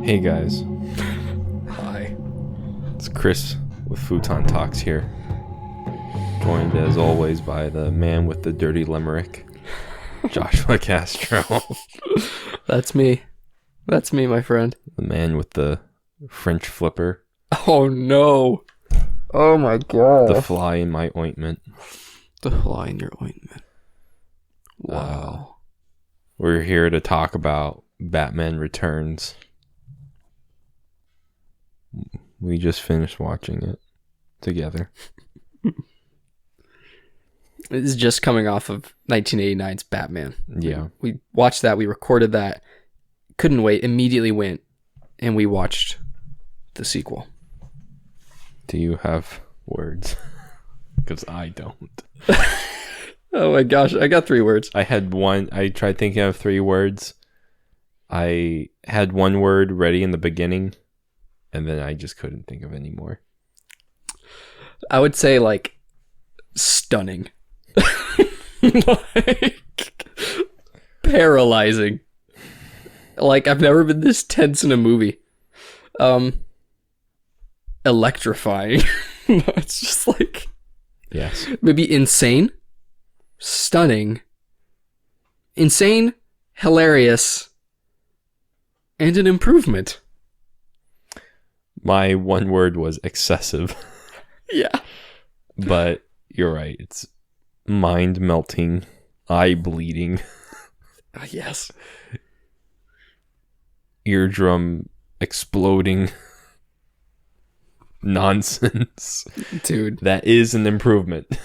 Hey guys, Hi. it's Chris with Futon Talks here. Joined as always by the man with the dirty limerick, Joshua Castro. That's me. That's me, my friend. The man with the French flipper. Oh no. Oh my god. The fly in my ointment. The fly in your ointment. Wow. We're here to talk about Batman Returns. We just finished watching it together. This is just coming off of 1989's Batman. Yeah. We watched that. We recorded that. Couldn't wait. Immediately went and we watched the sequel. Do you have words? Because I don't. Oh my gosh. I got 3 words. I had one. I tried thinking of 3 words. I had one word ready in the beginning, and then I just couldn't think of any more. I would say like stunning. Like paralyzing. Like I've never been this tense in a movie. Electrifying. It's just like, Yes. maybe insane, stunning, insane, hilarious, and an improvement. My one word was excessive, Yeah. but you're right. It's mind melting, eye bleeding, Yes. eardrum exploding nonsense. Dude. That is an improvement.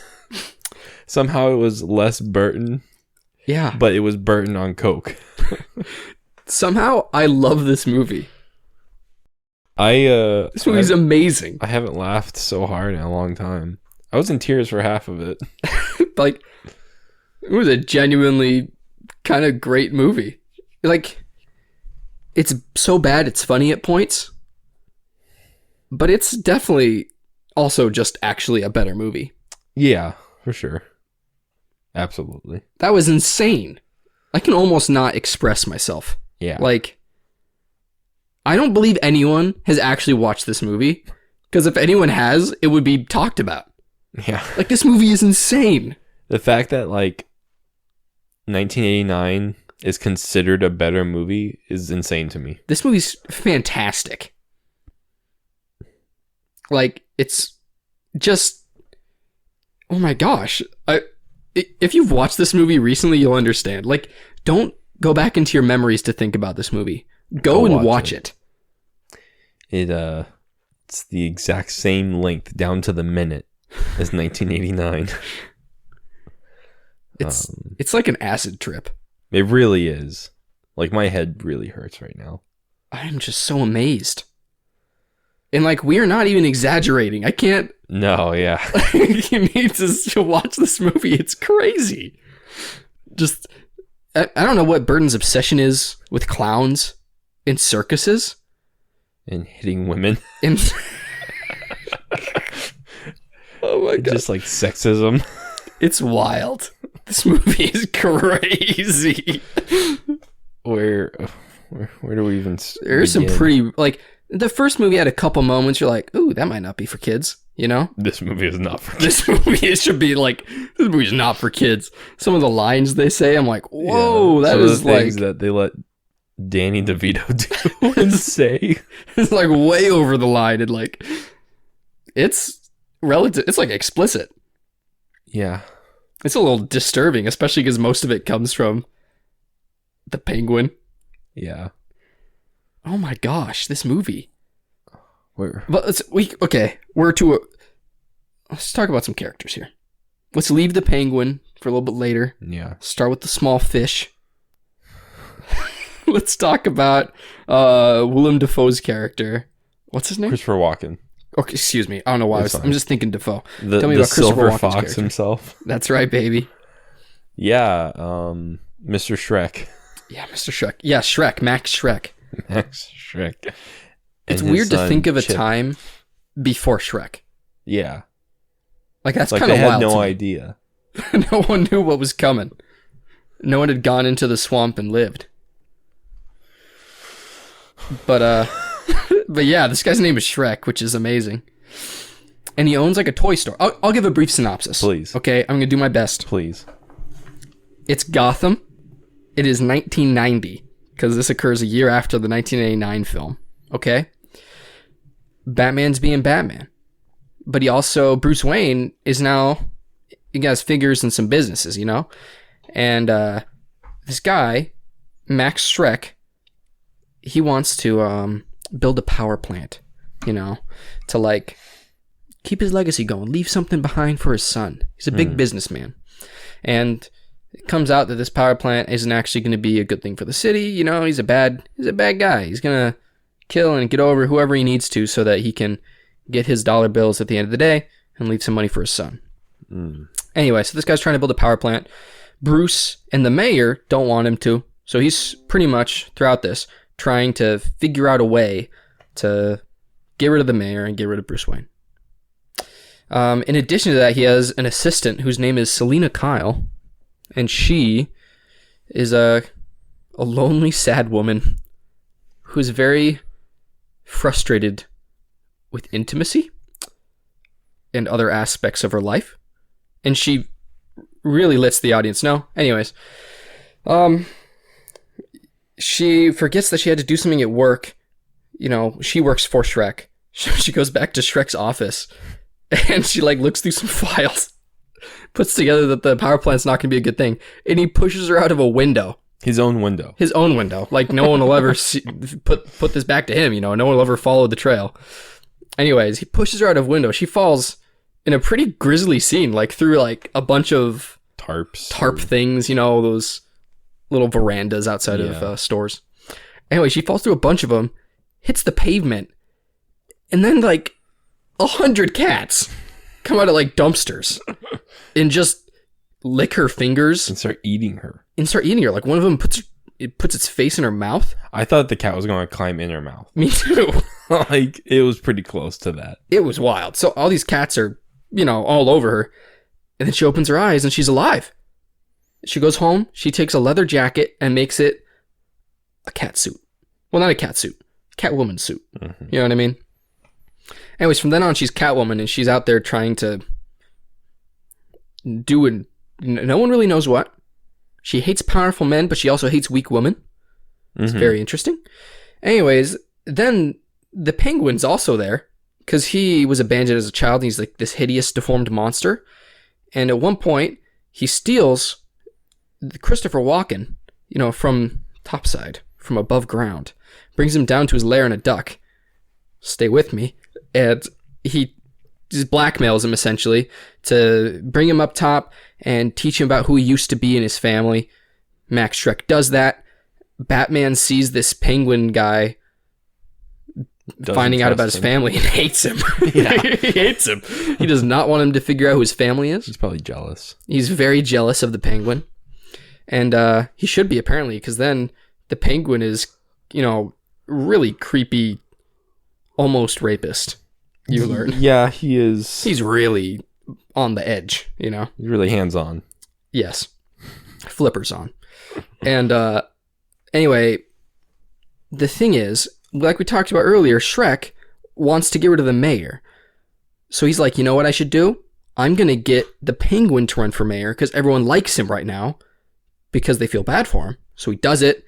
Somehow it was less Burton, Yeah. but it was Burton on coke. Somehow I love this movie. This movie's amazing. I haven't laughed so hard in a long time. I was in tears for half of it. Like, it was a genuinely kind of great movie. Like, it's so bad it's funny at points, but it's definitely also just actually a better movie. Yeah, for sure. Absolutely. That was insane. I can almost not express myself. Yeah. Like, I don't believe anyone has actually watched this movie, because if anyone has, it would be talked about. Yeah. Like, this movie is insane. The fact that, like, 1989 is considered a better movie is insane to me. This movie's fantastic. Like, it's just, oh my gosh. If you've watched this movie recently, you'll understand. Like, don't go back into your memories to think about this movie. Go and watch it. It's the exact same length down to the minute as 1989. It's like an acid trip. It really is. Like, my head really hurts right now. I'm just so amazed. And like, we are not even exaggerating. I can't. No, yeah. You need to watch this movie. It's crazy. Just, I don't know what Burton's obsession is with clowns in circuses. And hitting women. Oh my god. Just like sexism. It's wild. This movie is crazy. Where do we even There's some pretty, like, the first movie had a couple moments you're like, ooh, that might not be for kids, you know? This movie is not for kids. This movie, it should be like, this movie's not for kids. Some of the lines they say, I'm like, whoa, that is like... things that they let Danny DeVito do and say. It's like way over the line, and like, it's relative, it's like explicit. Yeah. It's a little disturbing, especially because most of it comes from the Penguin. Yeah. Oh my gosh, this movie. Where? But let's talk about some characters here. Let's leave the Penguin for a little bit later. Yeah. Start with the small fish. Let's talk about Willem Dafoe's character. What's his name? Christopher Walken. Okay, excuse me. I don't know why. I'm just thinking Dafoe. Tell me the about Christopher silver Walken's fox character. himself. That's right, baby. Yeah. Mr. Shrek. Yeah, Mr. Shrek. Yeah, Shrek. Max Shrek. Max Shrek. It's And weird his to think of a Chip. time before Shrek. Yeah. Like, that's Like, kind they of wild. had to no me. idea. No one knew what was coming. No one had gone into the swamp and lived. But yeah, this guy's name is Shrek, which is amazing. And he owns like a toy store. I'll give a brief synopsis. Please. Okay, I'm going to do my best. Please. It's Gotham. It is 1990, because this occurs a year after the 1989 film. Okay? Batman's being Batman. But he also, Bruce Wayne is now, he has figures and some businesses, you know? And this guy, Max Shrek, he wants to build a power plant, you know, to like keep his legacy going, leave something behind for his son. He's a big businessman. And it comes out that this power plant isn't actually going to be a good thing for the city. You know, he's a bad guy. He's going to kill and get over whoever he needs to so that he can get his dollar bills at the end of the day and leave some money for his son. Anyway, so this guy's trying to build a power plant. Bruce and the mayor don't want him to. So he's pretty much, throughout this, trying to figure out a way to get rid of the mayor and get rid of Bruce Wayne. In addition to that, he has an assistant whose name is Selena Kyle. And she is a lonely, sad woman who's very frustrated with intimacy and other aspects of her life. And she really lets the audience know. Anyways, she forgets that she had to do something at work. You know, she works for Shrek. She goes back to Shrek's office and she like looks through some files, puts together that the power plant's not going to be a good thing, and he pushes her out of a window. His own window. His own window. Like no one will ever put this back to him, you know. No one will ever follow the trail. Anyways, he pushes her out of a window. She falls in a pretty grisly scene, like through like a bunch of tarp things, you know, those little verandas outside of stores. Anyway, she falls through a bunch of them, hits the pavement, and then like 100 cats come out of like dumpsters and just lick her fingers and start eating her. Like one of them puts its face in her mouth. I thought the cat was going to climb in her mouth. Me too. Like it was pretty close to that. It was wild. So all these cats are, you know, all over her. And then she opens her eyes and she's alive. She goes home. She takes a leather jacket and makes it a cat suit. Well, not a cat suit. Catwoman suit. Mm-hmm. You know what I mean? Anyways, from then on, she's Catwoman and she's out there trying to do it. No one really knows what. She hates powerful men, but she also hates weak women. It's very interesting. Anyways, then the Penguin's also there because he was abandoned as a child and he's like this hideous, deformed monster. And at one point, he steals Christopher Walken, you know, from topside, from above ground, brings him down to his lair in a duck. Stay with me. And he just blackmails him essentially to bring him up top and teach him about who he used to be in his family. Max Shrek does that. Batman sees this penguin guy finding out about his family and hates him. Yeah. He hates him. He does not want him to figure out who his family is. He's probably jealous. He's very jealous of the penguin. And he should be, apparently, because then the penguin is, you know, really creepy, almost rapist. You learn. Yeah, he is. He's really on the edge, you know? He's really hands-on. Yes. Flippers on. And anyway, the thing is, like we talked about earlier, Shrek wants to get rid of the mayor. So he's like, you know what I should do? I'm going to get the penguin to run for mayor because everyone likes him right now because they feel bad for him. So he does it.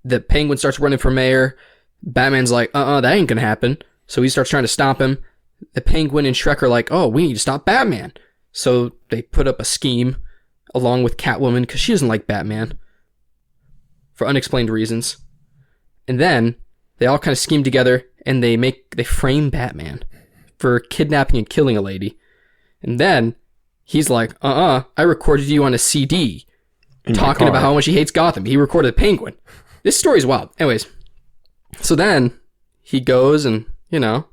The penguin starts running for mayor. Batman's like, that ain't going to happen. So he starts trying to stop him. The penguin and Shrek are like, oh, we need to stop Batman. So they put up a scheme along with Catwoman because she doesn't like Batman for unexplained reasons. And then they all kind of scheme together and they frame Batman for kidnapping and killing a lady. And then he's like, I recorded you on a CD talking about how much he hates Gotham. He recorded the penguin. This story's wild. Anyways, so then he goes and, you know,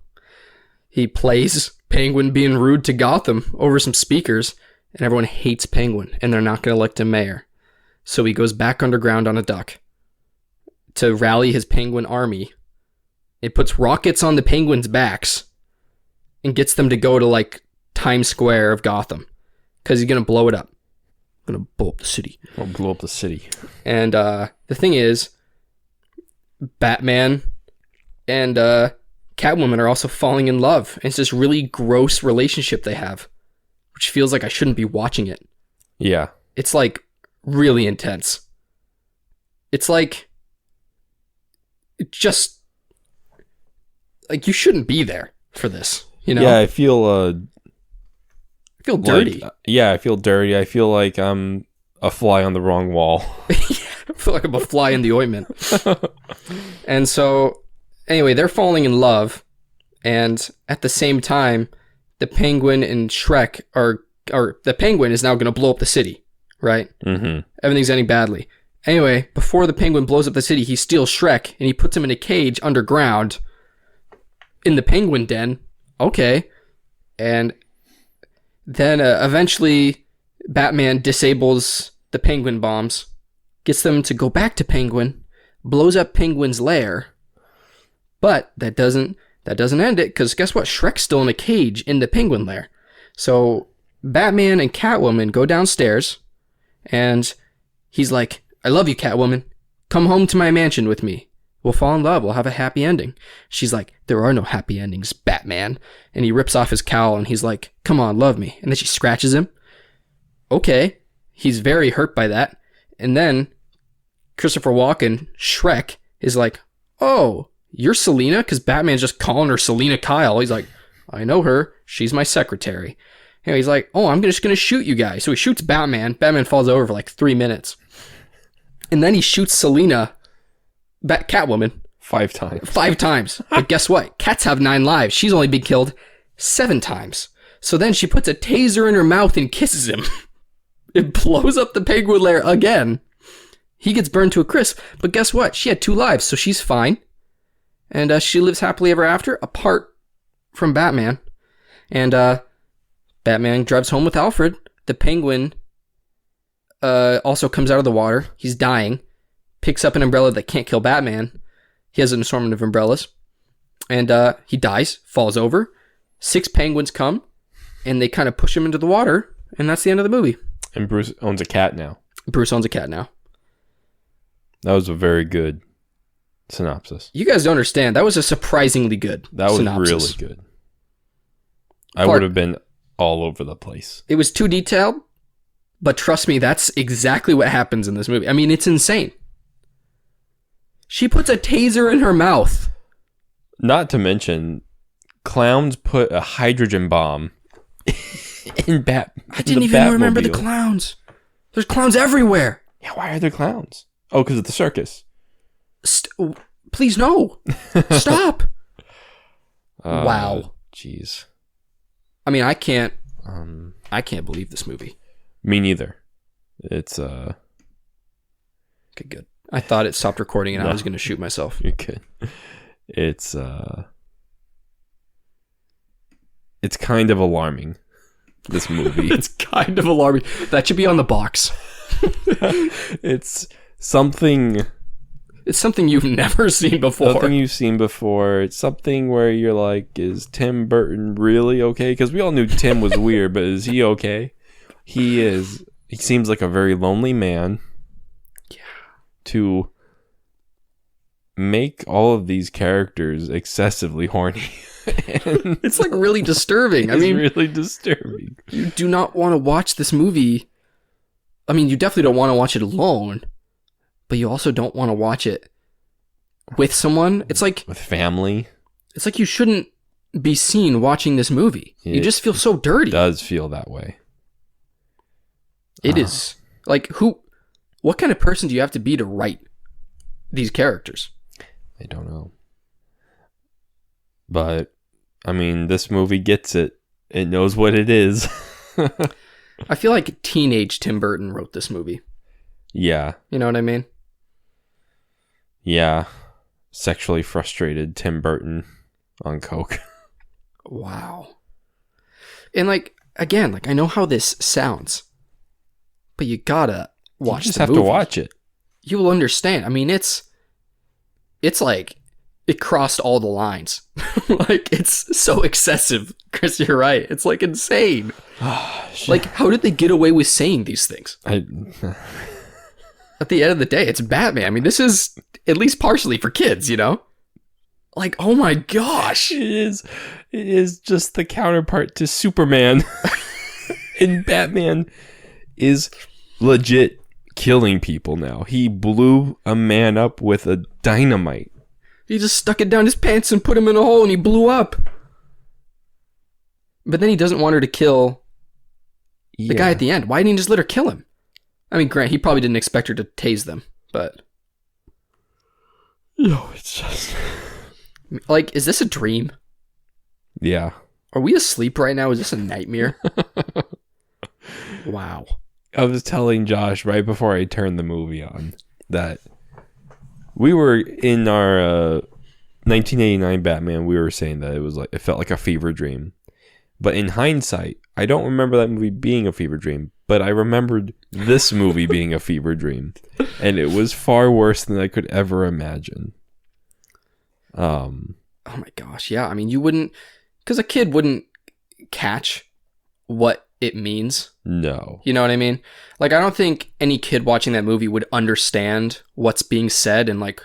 he plays Penguin being rude to Gotham over some speakers, and everyone hates Penguin, and they're not going to elect him mayor. So he goes back underground on a duck to rally his Penguin army. It puts rockets on the Penguins' backs and gets them to go to, like, Times Square of Gotham, because he's going to blow it up. Going to blow up the city. I'll blow up the city. And the thing is, Batman and Catwoman are also falling in love. And it's this really gross relationship they have, which feels like I shouldn't be watching it. Yeah. It's like really intense. It's like just like you shouldn't be there for this, you know? Yeah, I feel dirty. I feel dirty. I feel like I'm a fly on the wrong wall. I feel like I'm a fly in the ointment. And so, anyway, they're falling in love, and at the same time, the Penguin and Shrek the Penguin is now going to blow up the city, right? Mm-hmm. Everything's ending badly. Anyway, before the Penguin blows up the city, he steals Shrek, and he puts him in a cage underground in the Penguin den. Okay. And then eventually, Batman disables the Penguin bombs, gets them to go back to Penguin, blows up Penguin's lair, but that doesn't end it, because guess what? Shrek's still in a cage in the Penguin lair. So Batman and Catwoman go downstairs, and he's like, I love you, Catwoman. Come home to my mansion with me. We'll fall in love. We'll have a happy ending. She's like, there are no happy endings, Batman. And he rips off his cowl, and he's like, come on, love me. And then she scratches him. Okay. He's very hurt by that. And then Christopher Walken, Shrek, is like, oh, you're Selena? Because Batman's just calling her Selena Kyle. He's like, I know her. She's my secretary. And he's like, oh, I'm just going to shoot you guys. So he shoots Batman. Batman falls over for like 3 minutes. And then he shoots Selena, Catwoman. 5 times. 5 times. But guess what? Cats have 9 lives. She's only been killed 7 times. So then she puts a taser in her mouth and kisses him. It blows up the Penguin lair again. He gets burned to a crisp. But guess what? She had 2 lives, so she's fine. And she lives happily ever after, apart from Batman. And Batman drives home with Alfred. The Penguin also comes out of the water. He's dying. Picks up an umbrella that can't kill Batman. He has an assortment of umbrellas. And he dies, falls over. 6 penguins come, and they kind of push him into the water. And that's the end of the movie. And Bruce owns a cat now. Bruce owns a cat now. That was a very good synopsis. You guys don't understand. That was a surprisingly good synopsis. That was really good. I would have been all over the place. It was too detailed, but trust me, that's exactly what happens in this movie. I mean, it's insane. She puts a taser in her mouth. Not to mention, clowns put a hydrogen bomb in I didn't even remember the clowns. There's clowns everywhere. Yeah, why are there clowns? Oh, because of the circus. Please, no. Stop. Wow. Jeez. I mean, I can't believe this movie. Me neither. It's Okay, good. I thought it stopped recording and I was going to shoot myself. You're good. It's kind of alarming, this movie. It's kind of alarming. That should be on the box. It's something you've never seen before. Something you've seen before. It's something where you're like, is Tim Burton really okay? Because we all knew Tim was weird, but is he okay? He is. He seems like a very lonely man. Yeah. To make all of these characters excessively horny. It's like really disturbing. I mean, really disturbing. You do not want to watch this movie. I mean, you definitely don't want to watch it alone, but you also don't want to watch it with someone. It's like with family. It's like you shouldn't be seen watching this movie. You just feel so dirty. It does feel that way. It is. Like, what kind of person do you have to be to write these characters? I don't know. But, I mean, this movie gets it. It knows what it is. I feel like teenage Tim Burton wrote this movie. Yeah. You know what I mean? Yeah. Sexually frustrated Tim Burton on coke. Wow. And like, again, like I know how this sounds, but you gotta watch the movie. You just have to watch it. You will understand. I mean, it's like, it crossed all the lines. Like, it's so excessive. Chris, you're right. It's like insane. Like, how did they get away with saying these things? At the end of the day, it's Batman. I mean, this is at least partially for kids, you know? Like, oh my gosh. It is just the counterpart to Superman. And Batman is legit killing people now. He blew a man up with a dynamite. He just stuck it down his pants and put him in a hole and he blew up. But then he doesn't want her to kill the guy at the end. Why didn't he just let her kill him? I mean, Grant, he probably didn't expect her to tase them, but... No, it's just... Like, is this a dream? Yeah. Are we asleep right now? Is this a nightmare? Wow. I was telling Josh right before I turned the movie on that we were in our 1989 Batman. We were saying that it felt like a fever dream. But in hindsight, I don't remember that movie being a fever dream, but I remembered this movie being a fever dream. And it was far worse than I could ever imagine. Oh my gosh, yeah. I mean, you wouldn't... Because a kid wouldn't catch what it means. No. You know what I mean? Like, I don't think any kid watching that movie would understand what's being said and, like,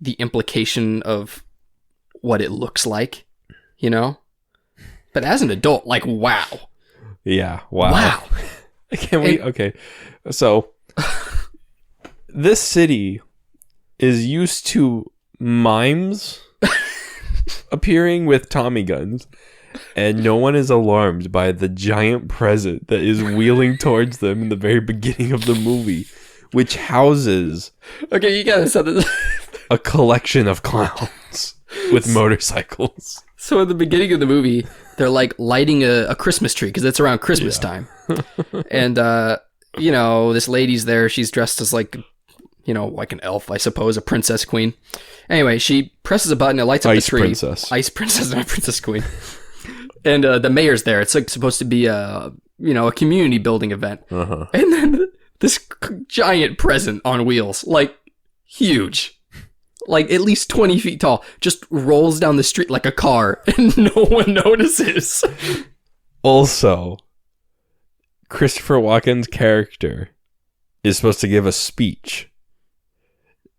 the implication of what it looks like, you know? But as an adult, like, wow. Yeah, wow. Wow. Okay. So, this city is used to mimes appearing with Tommy guns, and no one is alarmed by the giant present that is wheeling towards them in the very beginning of the movie, which houses Okay, you gotta set this. a collection of clowns with motorcycles. So at the beginning of the movie, they're like lighting a Christmas tree because it's around Christmas time. And, you know, this lady's there. She's dressed as like, you know, like an elf, I suppose, a princess queen. Anyway, she presses a button. It lights up the tree. Ice princess, not princess queen. And the mayor's there. It's like supposed to be a community building event. Uh-huh. And then this giant present on wheels, like huge, like at least 20 feet tall, just rolls down the street like a car and no one notices. Also, Christopher Walken's character is supposed to give a speech,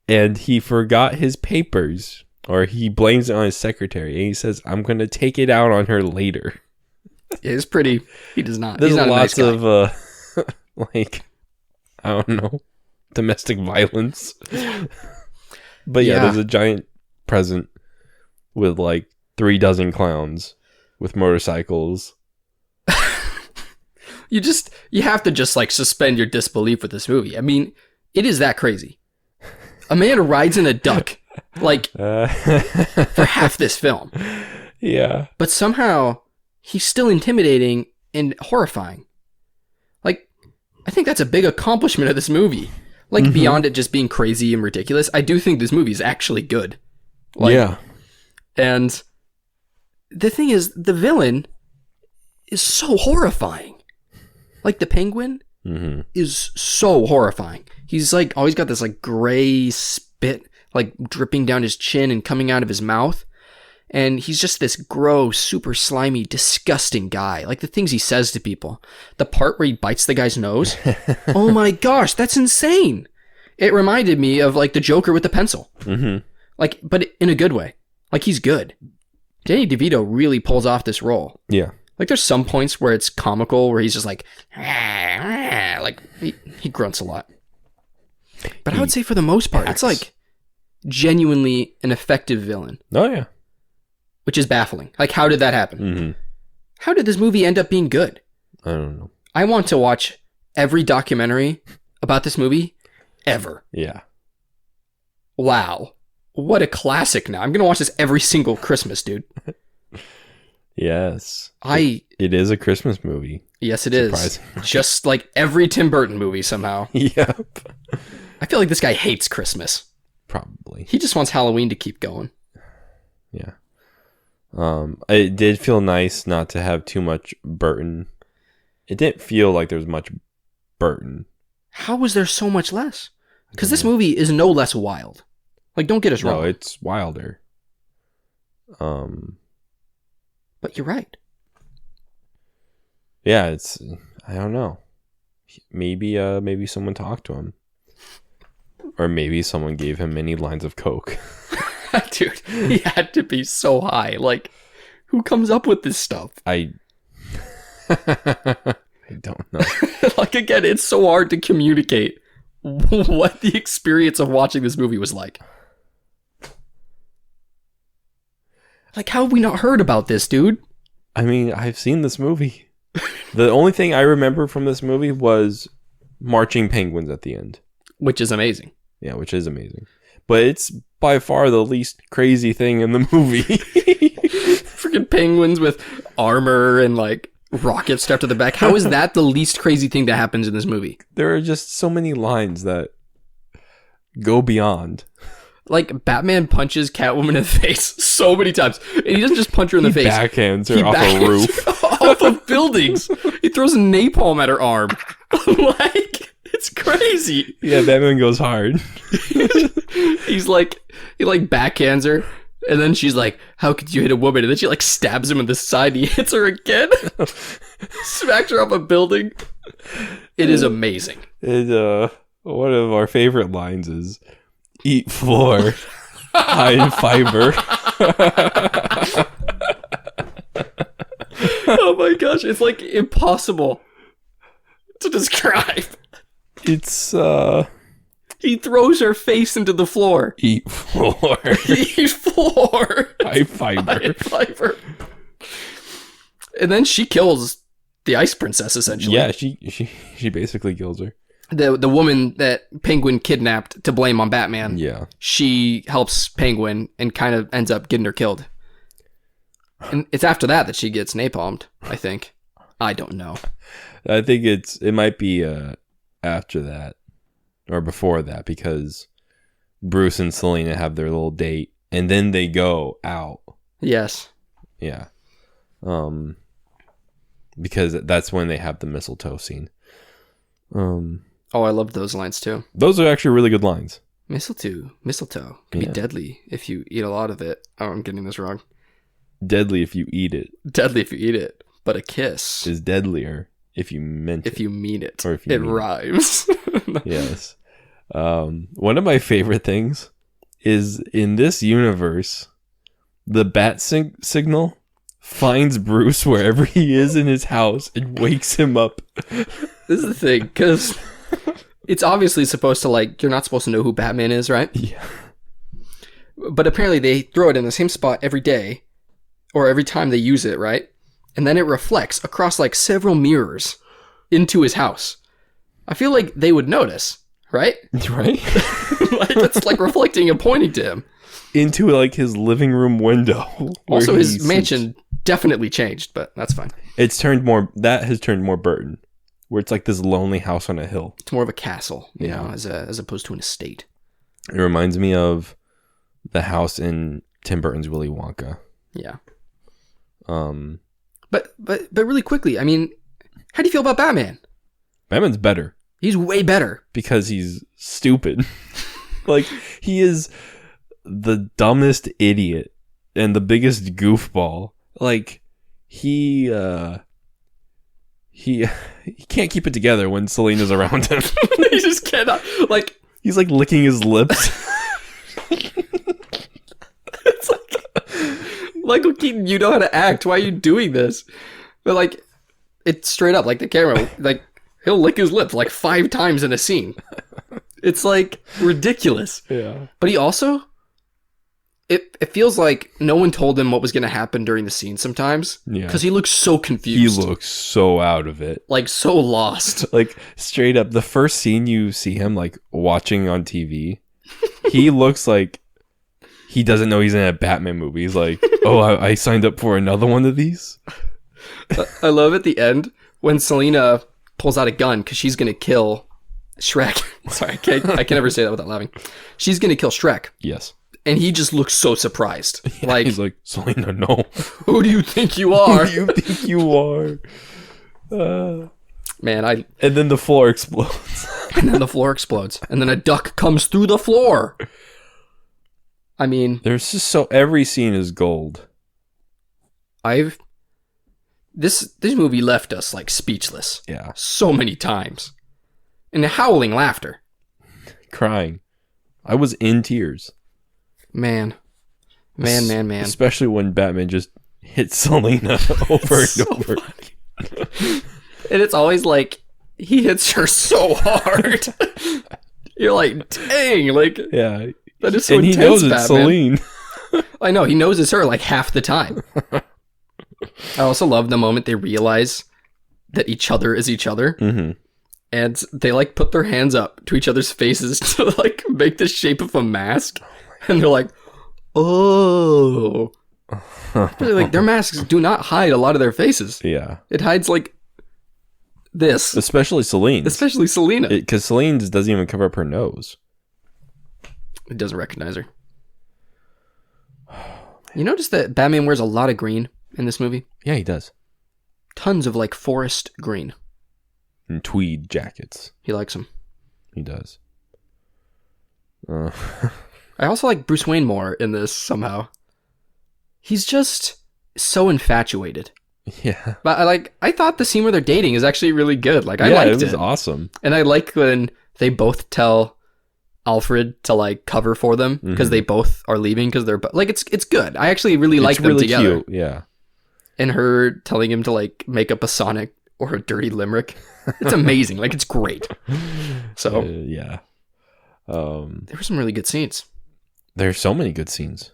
and he forgot his papers, or he blames it on his secretary, and he says, "I'm going to take it out on her later." It's pretty. He does not. There's He's not lots a nice guy. of like, I don't know, domestic violence. But yeah, there's a giant present with like 36 clowns with motorcycles. You have to just like suspend your disbelief with this movie. I mean, it is that crazy. A man rides in a duck like for half this film. Yeah. But somehow he's still intimidating and horrifying. Like, I think that's a big accomplishment of this movie. Like, beyond it just being crazy and ridiculous, I do think this movie is actually good. Like, yeah. And the thing is, the villain is so horrifying. Like, the Penguin is so horrifying. He's like always got this like gray spit like dripping down his chin and coming out of his mouth. And he's just this gross, super slimy, disgusting guy. Like the things he says to people. The part where he bites the guy's nose. Oh my gosh, that's insane. It reminded me of like the Joker with the pencil. Like, but in a good way. Like, he's good. Danny DeVito really pulls off this role. Yeah. Like, there's some points where it's comical, where he's just like he grunts a lot. But I would say for the most part, it's like genuinely an effective villain. Oh, yeah. Which is baffling. Like, how did that happen? How did this movie end up being good? I don't know. I want to watch every documentary about this movie ever. Yeah. Wow. What a classic now. I'm going to watch this every single Christmas, dude. Yes. It is a Christmas movie. Yes, it is. Just like every Tim Burton movie somehow. Yep. I feel like this guy hates Christmas. Probably. He just wants Halloween to keep going. Yeah. It did feel nice not to have too much Burton. It didn't feel like there was much Burton. How was there so much less? Because this movie is no less wild. Like, don't get us wrong. No, it's wilder. But you're right. Yeah, I don't know. Maybe someone talked to him. Or maybe someone gave him many lines of coke. Dude, he had to be so high. Like, who comes up with this stuff? I don't know. Like, again, it's so hard to communicate what the experience of watching this movie was like. Like, how have we not heard about this, dude? I mean, I've seen this movie. The only thing I remember from this movie was marching penguins at the end. Which is amazing. Yeah, which is amazing. But it's by far the least crazy thing in the movie. Freaking penguins with armor and, like, rockets strapped to the back. How is that the least crazy thing that happens in this movie? There are just so many lines that go beyond. Like, Batman punches Catwoman in the face so many times. And he doesn't just punch her in the face. Backhands her off a roof. Off of buildings. He throws napalm at her arm. Like, it's crazy. Yeah, Batman goes hard. He backhands her. And then she's like, how could you hit a woman? And then she, like, stabs him in the side. And he hits her again. Smacks her off a building. It is amazing. One of our favorite lines is, eat floor, high in fiber. Oh my gosh, it's like impossible to describe. It's he throws her face into the floor. Eat floor. Eat floor. High fiber. High fiber. And then she kills the ice princess, essentially. Yeah, she basically kills her. The woman that Penguin kidnapped to blame on Batman. Yeah. She helps Penguin and kind of ends up getting her killed. And it's after that she gets napalmed, I think. I don't know. I think it might be after that or before that, because Bruce and Selena have their little date and then they go out. Yes. Yeah. Because that's when they have the mistletoe scene. Oh, I love those lines too. Those are actually really good lines. Mistletoe can be deadly if you eat a lot of it. Oh, I'm getting this wrong. Deadly if you eat it. Deadly if you eat it, but a kiss is deadlier if you mean it. If you mean it. Or if you it rhymes. Yes. One of my favorite things is in this universe, the bat signal finds Bruce wherever he is in his house and wakes him up. This is the thing, because it's obviously supposed to, like, you're not supposed to know who Batman is, right? Yeah. But apparently they throw it in the same spot every day, or every time they use it, right? And then it reflects across, like, several mirrors into his house. I feel like they would notice, right? Right? Like, it's like reflecting and pointing to him. Into, like, his living room window. Also, his mansion definitely changed, but that's fine. That has turned more Burton, where it's like this lonely house on a hill. It's more of a castle, you know, as opposed to an estate. It reminds me of the house in Tim Burton's Willy Wonka. Yeah. But really quickly, I mean, how do you feel about Batman? Batman's better. He's way better. Because he's stupid. Like, he is the dumbest idiot and the biggest goofball. Like, he can't keep it together when Selena's around him. He just cannot. Like, he's like licking his lips. It's like, Michael Keaton, you know how to act. Why are you doing this? But, like, it's straight up, like, the camera, like, he'll lick his lips like 5 times in a scene. It's, like, ridiculous. Yeah. But he also, it feels like no one told him what was going to happen during the scene sometimes. Yeah. Because he looks so confused. He looks so out of it. Like, so lost. Like, straight up, the first scene you see him, like, watching on TV, he looks like he doesn't know he's in a Batman movie. He's like, oh, I signed up for another one of these? I love at the end when Selena pulls out a gun because she's going to kill Shrek. Sorry, I can never say that without laughing. She's going to kill Shrek. Yes. And he just looks so surprised. Yeah, like, he's like, Selena, no. Who do you think you are? Who do you think you are? Man, And then the floor explodes. And then the floor explodes. And then a duck comes through the floor. I mean, there's just every scene is gold. This movie left us, like, speechless. Yeah. So many times. And howling laughter. Crying. I was in tears. Man. Man. Especially when Batman just hits Selena over and over. And it's always like, he hits her so hard. You're like, dang, like, Yeah. that is so and intense, he knows it's Batman. Selene. I know, he knows it's her like half the time. I also love the moment they realize that each other is each other. Mm-hmm. And they like put their hands up to each other's faces to like make the shape of a mask. And they're like, oh. Really, like, their masks do not hide a lot of their faces. Yeah. It hides like this. Especially Selene. Especially Selena. Because Selene doesn't even cover up her nose. It doesn't recognize her. You notice that Batman wears a lot of green in this movie? Yeah, he does. Tons of like forest green. And tweed jackets. He likes them. He does. I also like Bruce Wayne more in this somehow. He's just so infatuated. Yeah. But I thought the scene where they're dating is actually really good. Like, I yeah, liked it. Was awesome. And I like when they both tell Alfred to like cover for them because they both are leaving because they're like, it's good. I actually really like them really together. Cute. Yeah. And her telling him to like make up a sonnet or a dirty limerick. It's amazing. Like, it's great. So yeah. There were some really good scenes. There's so many good scenes.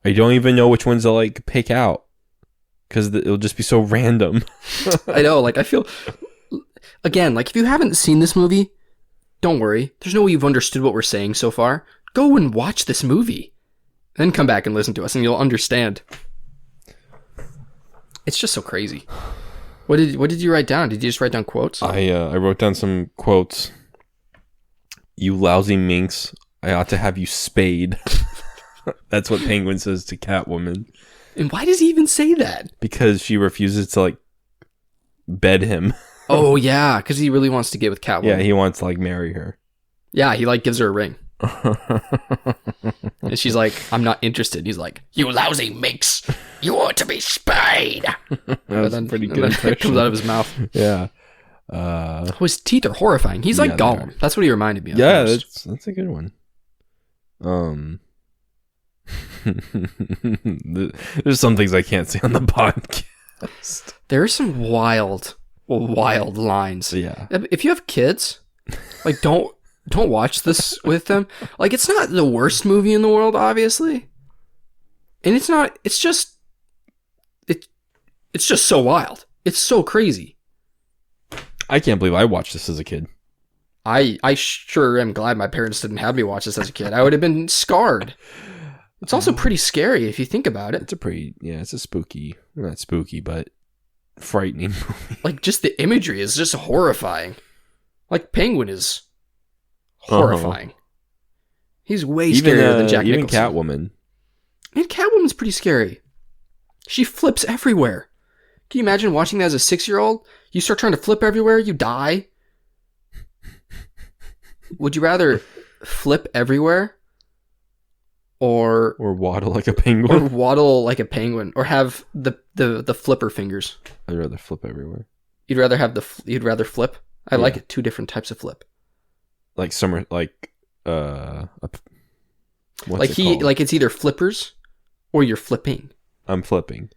I don't even know which ones to like pick out because it'll just be so random. I know. Like, I feel again, like, if you haven't seen this movie, don't worry. There's no way you've understood what we're saying so far. Go and watch this movie. Then come back and listen to us and you'll understand. It's just so crazy. What did you write down? Did you just write down quotes? I wrote down some quotes. You lousy minx, I ought to have you spayed. That's what Penguin says to Catwoman. And why does he even say that? Because she refuses to like bed him. Oh yeah, because he really wants to get with Catwoman. Yeah, he wants to like marry her. Yeah, he like gives her a ring. And she's like, I'm not interested. He's like, you lousy minx, you ought to be spayed. That was pretty good. It comes out of his mouth. Yeah. His teeth are horrifying. He's like Gollum. That's what he reminded me of. Yeah, that's a good one. There's some things I can't say on the podcast. There are some wild lines. Yeah. If you have kids, like, don't watch this with them. Like, it's not the worst movie in the world, obviously. And it's just so wild. It's so crazy. I can't believe I watched this as a kid. I sure am glad my parents didn't have me watch this as a kid. I would have been scarred. It's also pretty scary if you think about it. It's a spooky, not spooky, but frightening movie. Like, just the imagery is just horrifying. Like, Penguin is horrifying. He's way scarier than Jack Nicholson. Even Catwoman. And Catwoman's pretty scary. She flips everywhere. Can you imagine watching that as a 6-year-old? You start trying to flip everywhere, you die. Would you rather flip everywhere? Or waddle like a penguin? Or waddle like a penguin. Or have the flipper fingers. I'd rather flip everywhere. You'd rather flip? I like it. 2 different types of flip. Like summer, like what's like it called? Like it's either flippers or you're flipping. I'm flipping.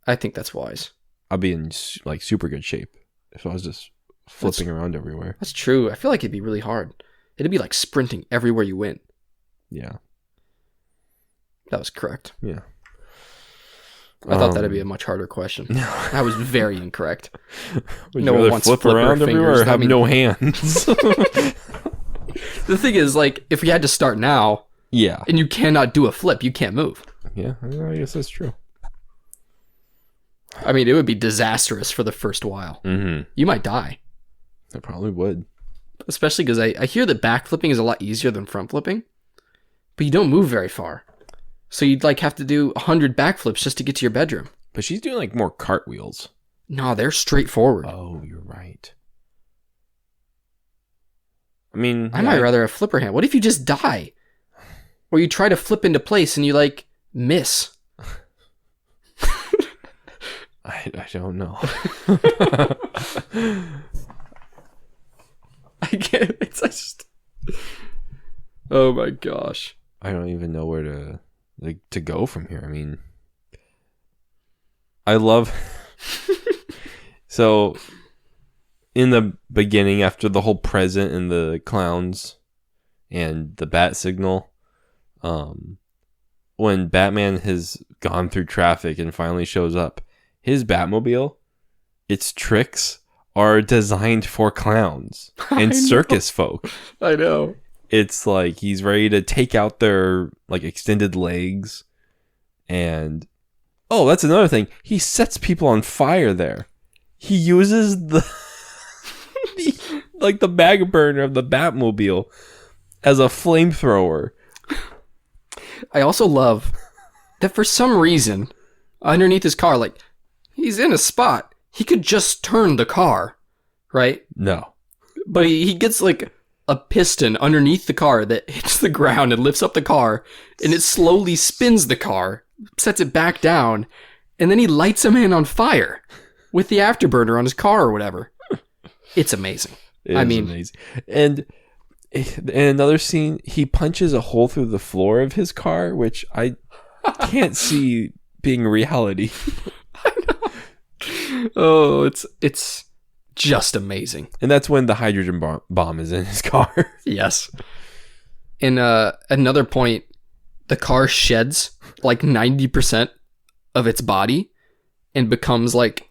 I think that's wise. I'll be in like super good shape if I was just flipping around everywhere. That's true. I feel like it'd be really hard. It'd be like sprinting everywhere you went. Yeah. That was correct. Yeah. I thought that'd be a much harder question. I was very incorrect. Would you rather flip around everywhere or have no hands? The thing is, like, if we had to start now, yeah, and you cannot do a flip, you can't move. Yeah, I guess that's true. I mean, it would be disastrous for the first while. Mm-hmm. You might die. I probably would. Especially because I hear that back flipping is a lot easier than front flipping, but you don't move very far. So you'd like have to do 100 backflips just to get to your bedroom. But she's doing like more cartwheels. No, they're straightforward. Oh, you're right. I mean, I might rather a flipper hand. What if you just die? Or you try to flip into place and you like miss? I don't know. I can't. It's just. Oh my gosh. I don't even know where to like to go from here. I mean, I love so in the beginning, after the whole present and the clowns and the bat signal, when Batman has gone through traffic and finally shows up, his Batmobile, its tricks are designed for clowns and circus folk. I know. It's like he's ready to take out their like extended legs, and oh, that's another thing. He sets people on fire there. He uses the like the bag burner of the Batmobile as a flamethrower. I also love that for some reason, underneath his car, like, he's in a spot. He could just turn the car, right? No. But he gets, like, a piston underneath the car that hits the ground and lifts up the car, and it slowly spins the car, sets it back down, and then he lights a man on fire with the afterburner on his car or whatever. It's amazing. Amazing. And in another scene, he punches a hole through the floor of his car, which I can't see being reality. I know. Oh, it's just amazing. And that's when the hydrogen bomb is in his car. Yes. In another point, the car sheds like 90% of its body and becomes like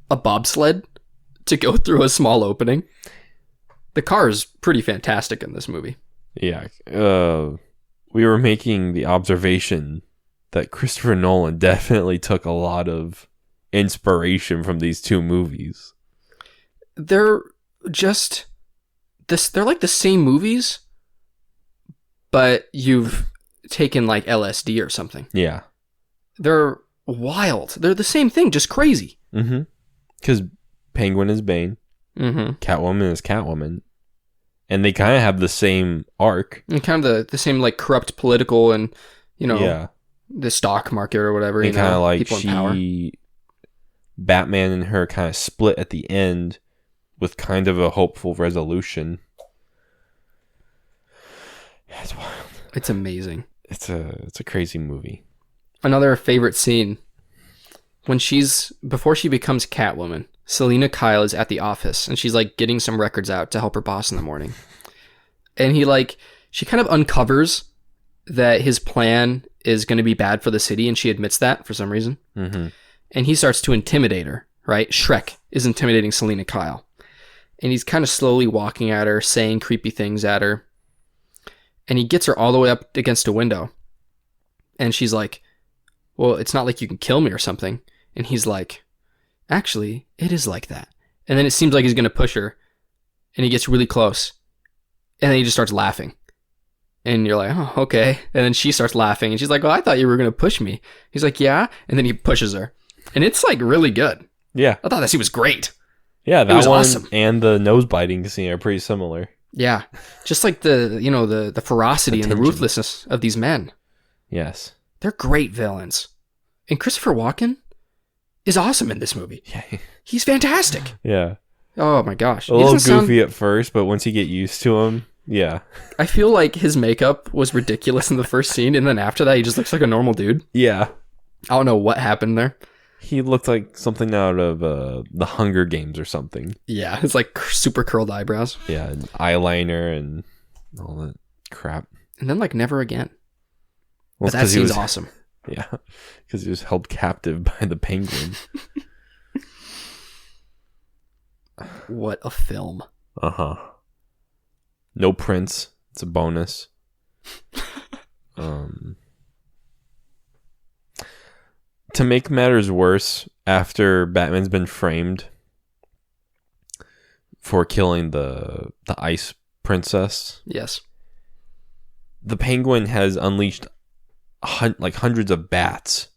a bobsled to go through a small opening. The car is pretty fantastic in this movie. Yeah. We were making the observation that Christopher Nolan definitely took a lot of inspiration from these two movies. They're just they're like the same movies, but you've taken like LSD or something. Yeah. They're wild. They're the same thing, just crazy. Mm-hmm. Because Penguin is Bane. Mm-hmm. Catwoman is Catwoman. And they kind of have the same arc. And kind of the same like corrupt political and, yeah, the stock market or whatever. And kind of like people in power. Batman and her kind of split at the end with kind of a hopeful resolution. Yeah, it's wild. It's amazing. It's a crazy movie. Another favorite scene, before she becomes Catwoman, Selena Kyle is at the office and she's like getting some records out to help her boss in the morning. And she kind of uncovers that his plan is going to be bad for the city, and she admits that for some reason. Mm-hmm. And he starts to intimidate her, right? Shrek is intimidating Selena Kyle. And he's kind of slowly walking at her, saying creepy things at her. And he gets her all the way up against a window. And she's like, well, it's not like you can kill me or something. And he's like, actually, it is like that. And then it seems like he's going to push her. And he gets really close. And then he just starts laughing. And you're like, oh, okay. And then she starts laughing. And she's like, well, I thought you were going to push me. He's like, yeah. And then he pushes her. And it's like really good. Yeah. I thought that scene was great. Yeah, that was one awesome. And the nose biting scene are pretty similar. Yeah. Just like the ferocity and the Attention. ruthlessness of these men. Yes. They're great villains. And Christopher Walken is awesome in this movie. Yeah. He's fantastic. Yeah. Oh my gosh. A little goofy at first, but once you get used to him, yeah. I feel like his makeup was ridiculous in the first scene, and then after that, he just looks like a normal dude. Yeah. I don't know what happened there. He looked like something out of the Hunger Games or something. Yeah, it's like super curled eyebrows. Yeah, and eyeliner and all that crap. And then like never again. Well, But that scene's awesome. Yeah, because he was held captive by the Penguin. What a film. Uh-huh. No prince. It's a bonus. To make matters worse, after Batman's been framed for killing the ice princess, Yes. the Penguin has unleashed hundreds of bats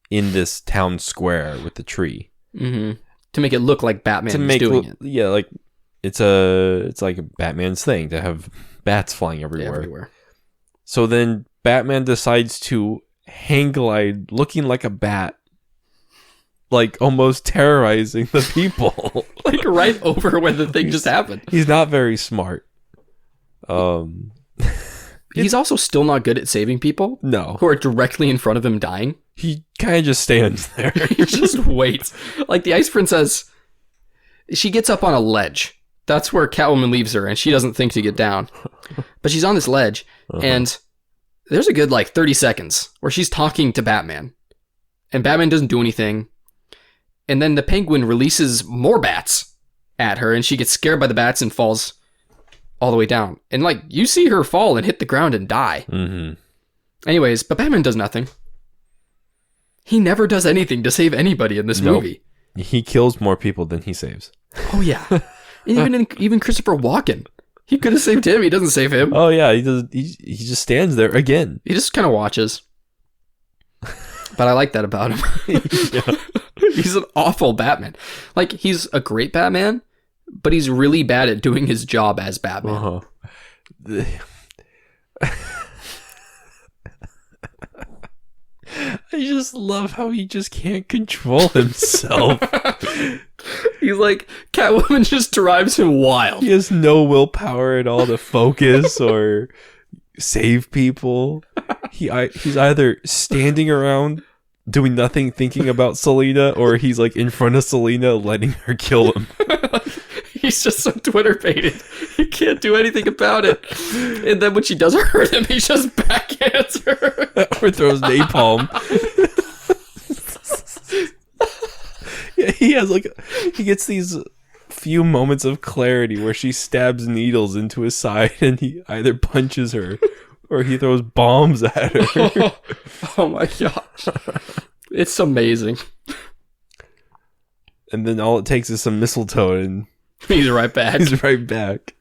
in this town square with the tree. Mm-hmm. To make it look like Batman is doing it. Yeah, like it's like Batman's thing to have bats flying everywhere. So then Batman decides to hang glide looking like a bat, like almost terrorizing the people. Like right over where the thing just happened. He's not very smart. He's also still not good at saving people. No. Who are directly in front of him dying. He kind of just stands there. He just waits. Like the Ice Princess, she gets up on a ledge. That's where Catwoman leaves her, and she doesn't think to get down. But she's on this ledge, and there's a good, 30 seconds where she's talking to Batman. And Batman doesn't do anything. And then the Penguin releases more bats at her, and she gets scared by the bats and falls all the way down. And, you see her fall and hit the ground and die. Mm-hmm. Anyways, but Batman does nothing. He never does anything to save anybody in this movie. He kills more people than he saves. Oh, yeah. And even Christopher Walken. He could have saved him. He doesn't save him. Oh, yeah. He does. He just stands there again. He just kind of watches. But I like that about him. He's an awful Batman. He's a great Batman, but he's really bad at doing his job as Batman. I just love how he just can't control himself. He's Catwoman just drives him wild. He has no willpower at all to focus or save people. He's either standing around doing nothing, thinking about Selena, or he's in front of Selena, letting her kill him. He's just so Twitter baited. He can't do anything about it. And then when she does hurt him, he just backhands her. Or throws napalm. Yeah, he gets these few moments of clarity where she stabs needles into his side, and he either punches her or he throws bombs at her. Oh my gosh. It's amazing. And then all it takes is some mistletoe and he's right back. He's right back.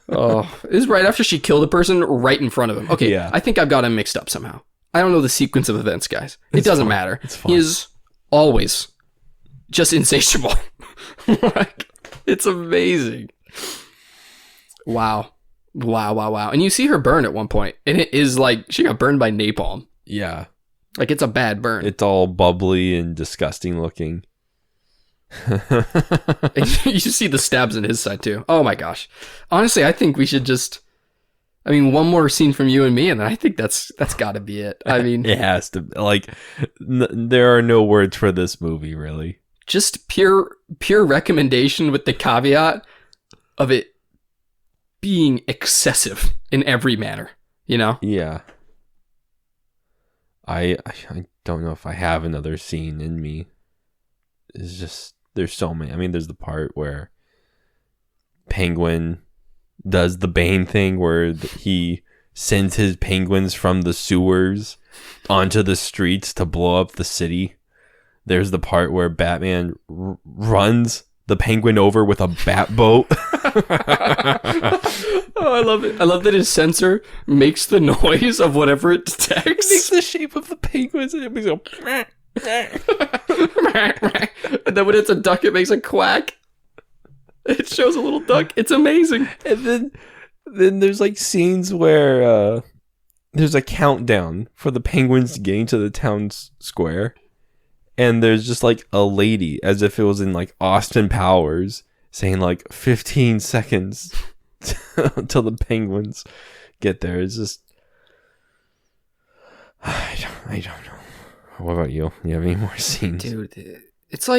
Oh, this is right after she killed a person right in front of him. Okay, yeah. I think I've got him mixed up somehow. I don't know the sequence of events, guys. It doesn't matter. He is always just insatiable. It's amazing. Wow. And you see her burn at one point, and it is she got burned by napalm. Yeah. It's a bad burn. It's all bubbly and disgusting looking. And you see the stabs in his side too. Oh my gosh. Honestly, I think we should one more scene from you and me, and then I think that's gotta be it. It has to, there are no words for this movie, really. Just pure recommendation with the caveat of it being excessive in every manner, Yeah. I don't know if I have another scene in me. It's just, there's so many. There's the part where Penguin does the Bane thing where he sends his penguins from the sewers onto the streets to blow up the city. There's the part where Batman runs the Penguin over with a bat boat. Oh, I love it. I love that his sensor makes the noise of whatever it detects. It makes the shape of the penguins and it makes a... And then when it's a duck, it makes a quack. It shows a little duck. It's amazing. And then there's scenes where there's a countdown for the penguins getting to the town square. And there's just a lady, as if it was in Austin Powers, saying 15 seconds until the penguins get there. It's just, I don't know. What about you? Do you have any more scenes? Dude, it's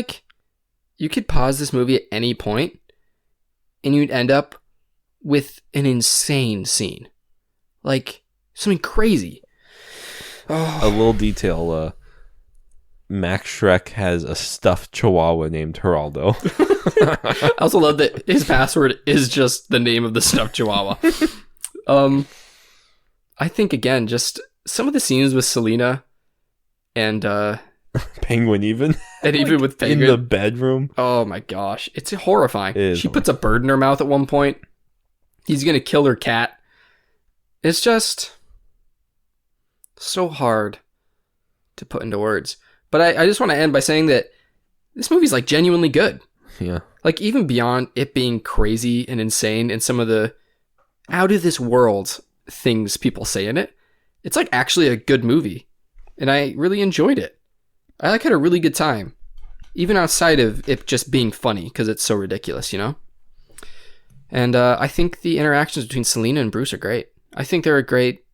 you could pause this movie at any point and you'd end up with an insane scene. Something crazy. Oh. A little detail, Max Shrek has a stuffed chihuahua named Geraldo. I also love that his password is just the name of the stuffed chihuahua. I think, again, just some of the scenes with Selena and Penguin even. And even with Penguin. In the bedroom. Oh my gosh. It's horrifying. She puts a bird in her mouth at one point. He's going to kill her cat. It's just so hard to put into words. But I just want to end by saying that this movie's genuinely good. Yeah. Even beyond it being crazy and insane and some of the out of this world things people say in it, it's actually a good movie. And I really enjoyed it. I had a really good time. Even outside of it just being funny because it's so ridiculous, And I think the interactions between Selena and Bruce are great. I think they're a great,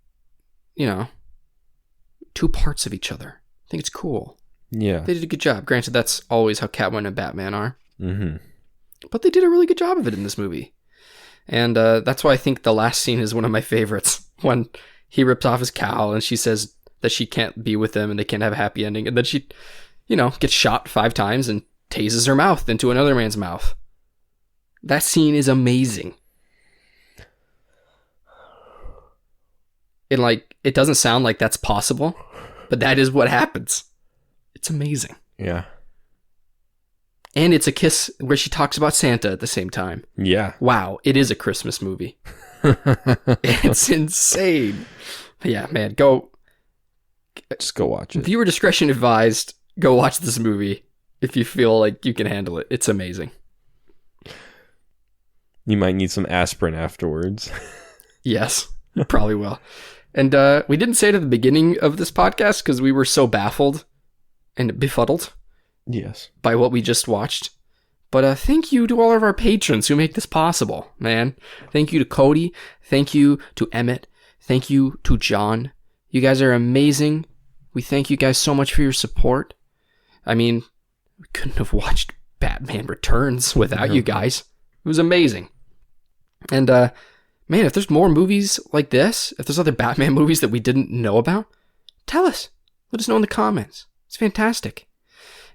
two parts of each other. I think it's cool. Yeah. They did a good job. Granted, that's always how Catwoman and Batman are. Mm-hmm. But they did a really good job of it in this movie. And that's why I think the last scene is one of my favorites. When he rips off his cowl and she says that she can't be with him and they can't have a happy ending. And then she, gets shot 5 times and tases her mouth into another man's mouth. That scene is amazing. And it doesn't sound like that's possible, but that is what happens. It's amazing. Yeah. And it's a kiss where she talks about Santa at the same time. Yeah. Wow, it is a Christmas movie. It's insane. But yeah, man, just go watch it. Viewer discretion advised. Go watch this movie if you feel like you can handle it. It's amazing. You might need some aspirin afterwards. Yes, you probably will. And we didn't say it at the beginning of this podcast because we were so baffled and befuddled. Yes. By what we just watched. But thank you to all of our patrons who make this possible, man. Thank you to Cody. Thank you to Emmett. Thank you to John. You guys are amazing. We thank you guys so much for your support. I mean, we couldn't have watched Batman Returns without you guys. It was amazing. And, man, if there's more movies like this, if there's other Batman movies that we didn't know about, tell us. Let us know in the comments. It's fantastic.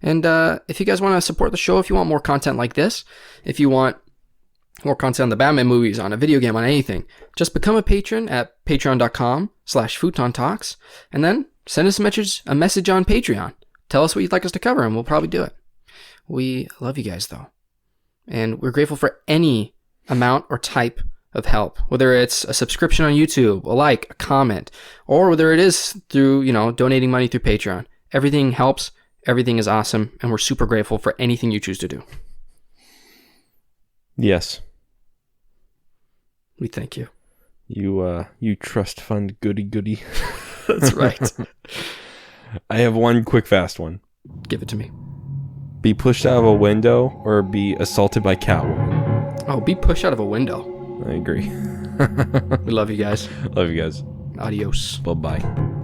And if you guys want to support the show, if you want more content like this, if you want more content on the Batman movies, on a video game, on anything, just become a patron at patreon.com/Futon Talks, and then send us a message on Patreon. Tell us what you'd like us to cover, and we'll probably do it. We love you guys, though. And we're grateful for any amount or type of help, whether it's a subscription on YouTube, a like, a comment, or whether it is through, donating money through Patreon. Everything helps. Everything is awesome, and we're super grateful for anything you choose to do. Yes. We thank you. You trust fund goody. That's right. I have one quick fast one. Give it to me. Be pushed out of a window or be assaulted by Catwoman? Oh, be pushed out of a window. I agree. We love you guys. Love you guys. Adios. Bye-bye.